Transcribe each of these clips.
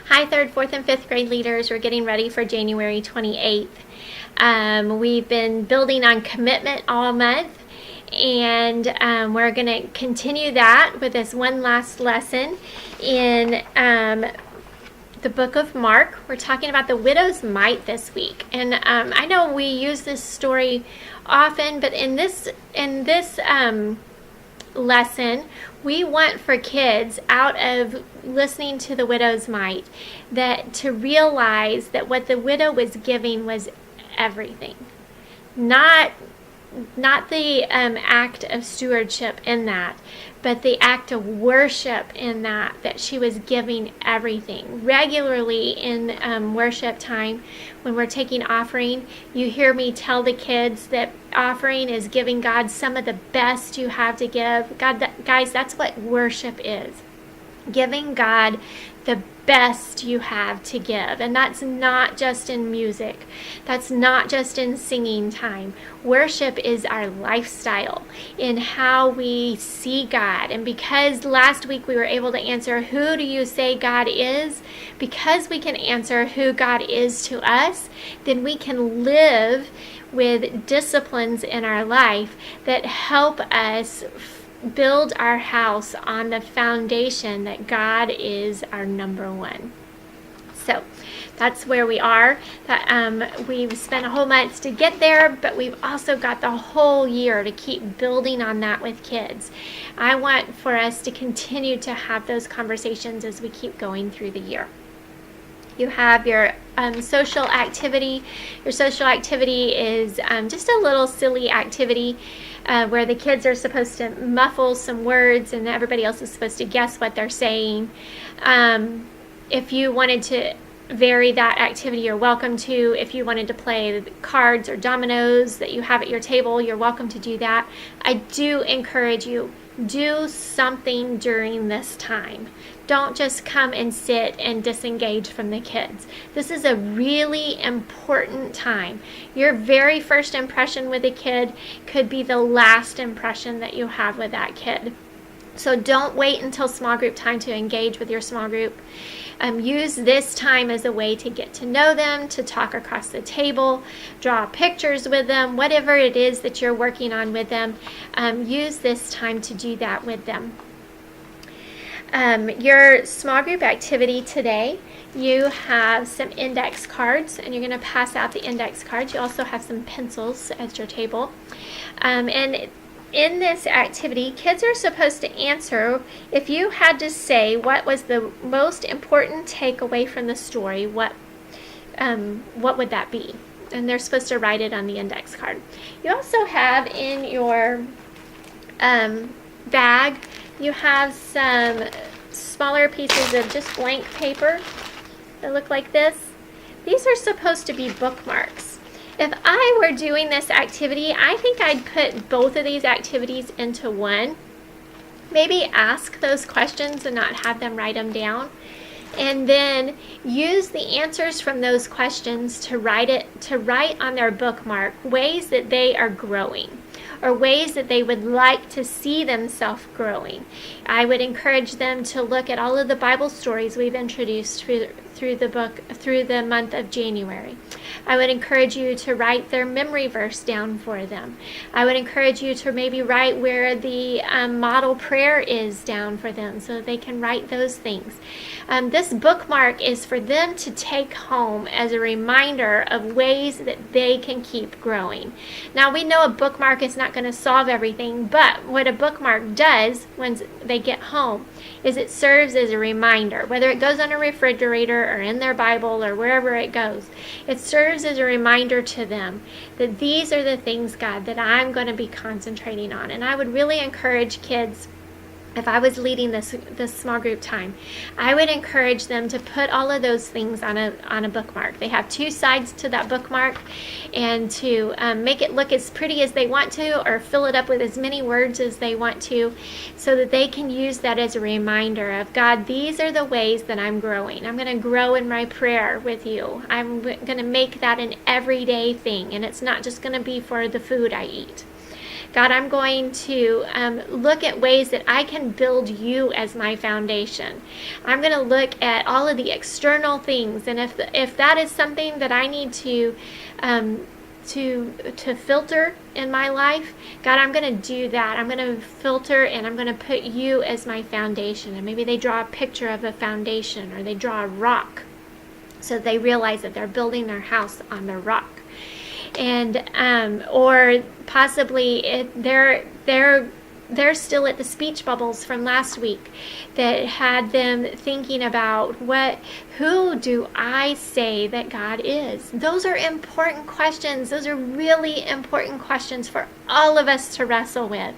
Hi, 3rd, 4th, and 5th grade leaders. We're getting ready for January 28th. We've been building on commitment all month, and we're going to continue that with this one last lesson in the book of Mark. We're talking about the widow's mite this week, and I know we use this story often, but in this lesson, we want for kids, out of listening to the widow's mite, that to realize that what the widow was giving was everything, not the act of stewardship in that, but the act of worship in that she was giving everything. Regularly in worship time, when we're taking offering, you hear me tell the kids that offering is giving God some of the best you have to give. Guys, that's what worship is. Giving God the best you have to give. And that's not just in music. That's not just in singing time. Worship is our lifestyle in how we see God. And because last week we were able to answer, who do you say God is? Because we can answer who God is to us, then we can live with disciplines in our life that help us build our house on the foundation that God is our number one. So that's where we are. We've spent a whole month to get there, but we've also got the whole year to keep building on that with kids. I want for us to continue to have those conversations as we keep going through the year. You have your social activity. Your social activity is just a little silly activity where the kids are supposed to muffle some words and everybody else is supposed to guess what they're saying. If you wanted to vary that activity, you're welcome to. If you wanted to play cards or dominoes that you have at your table, you're welcome to do that. I do encourage you, do something during this time. Don't just come and sit and disengage from the kids. This is a really important time. Your very first impression with a kid could be the last impression that you have with that kid. So don't wait until small group time to engage with your small group. Use this time as a way to get to know them, to talk across the table, draw pictures with them, whatever it is that you're working on with them. Use this time to do that with them. Your small group activity today, you have some index cards, and you're going to pass out the index cards. You also have some pencils at your table. And in this activity, kids are supposed to answer, if you had to say what was the most important takeaway from the story, what would that be? And they're supposed to write it on the index card. You also have in your bag, you have some smaller pieces of just blank paper that look like this. These are supposed to be bookmarks. If I were doing this activity, I think I'd put both of these activities into one. Maybe ask those questions and not have them write them down. And then use the answers from those questions to write on their bookmark ways that they are growing, or ways that they would like to see themselves growing. I would encourage them to look at all of the Bible stories we've introduced through the month of January. I would encourage you to write their memory verse down for them. I would encourage you to maybe write where the model prayer is down for them so that they can write those things. This bookmark is for them to take home as a reminder of ways that they can keep growing. Now, we know a bookmark is not going to solve everything, but what a bookmark does when they get home is it serves as a reminder, whether it goes on a refrigerator or in their Bible or wherever it goes. It serves as a reminder to them that these are the things, God, that I'm going to be concentrating on. And I would really encourage kids, if I was leading this small group time, I would encourage them to put all of those things on a bookmark. They have two sides to that bookmark, and to make it look as pretty as they want to, or fill it up with as many words as they want to, so that they can use that as a reminder of, God, these are the ways that I'm growing. I'm going to grow in my prayer with you. I'm going to make that an everyday thing, and it's not just going to be for the food I eat. God, I'm going to look at ways that I can build you as my foundation. I'm going to look at all of the external things, and if that is something that I need to filter in my life, God, I'm going to do that. I'm going to filter, and I'm going to put you as my foundation. And maybe they draw a picture of a foundation, or they draw a rock, so they realize that they're building their house on the rock. And or possibly they're still at the speech bubbles from last week that had them thinking about who do I say that God is? Those are important questions. Those are really important questions for all of us to wrestle with.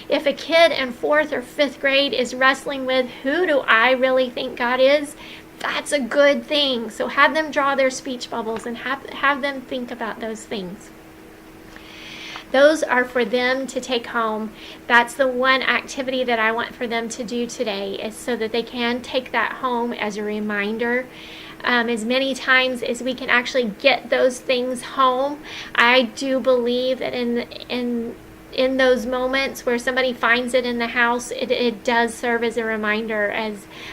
If a kid in 4th or 5th grade is wrestling with who do I really think God is, that's a good thing. So have them draw their speech bubbles and have them think about those things. Those are for them to take home. That's the one activity that I want for them to do today, is so that they can take that home as a reminder. As many times as we can actually get those things home, I do believe that in those moments where somebody finds it in the house, it does serve as a reminder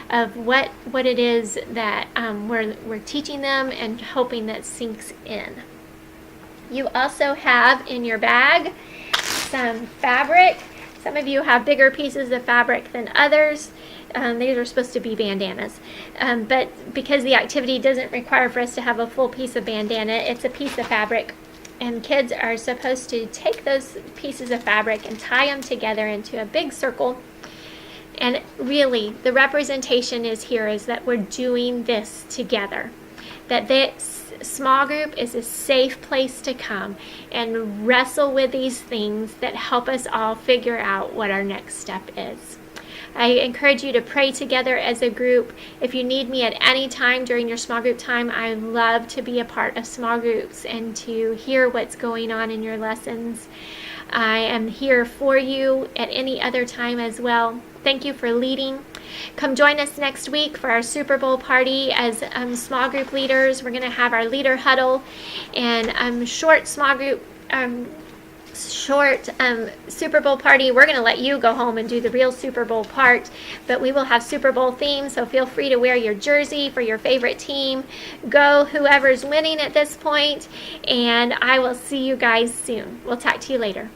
of what it is that we're teaching them and hoping that sinks in. You also have in your bag some fabric. Some of you have bigger pieces of fabric than others. These are supposed to be bandanas. But because the activity doesn't require for us to have a full piece of bandana, it's a piece of fabric. And kids are supposed to take those pieces of fabric and tie them together into a big circle. And really, the representation is that we're doing this together. That this small group is a safe place to come and wrestle with these things that help us all figure out what our next step is. I encourage you to pray together as a group. If you need me at any time during your small group time, I love to be a part of small groups and to hear what's going on in your lessons. I am here for you at any other time as well. Thank you for leading. Come join us next week for our Super Bowl party as small group leaders. We're going to have our leader huddle and short small group Super Bowl party. We're going to let you go home and do the real Super Bowl part, but we will have Super Bowl themes, so feel free to wear your jersey for your favorite team. Go whoever's winning at this point, and I will see you guys soon. We'll talk to you later.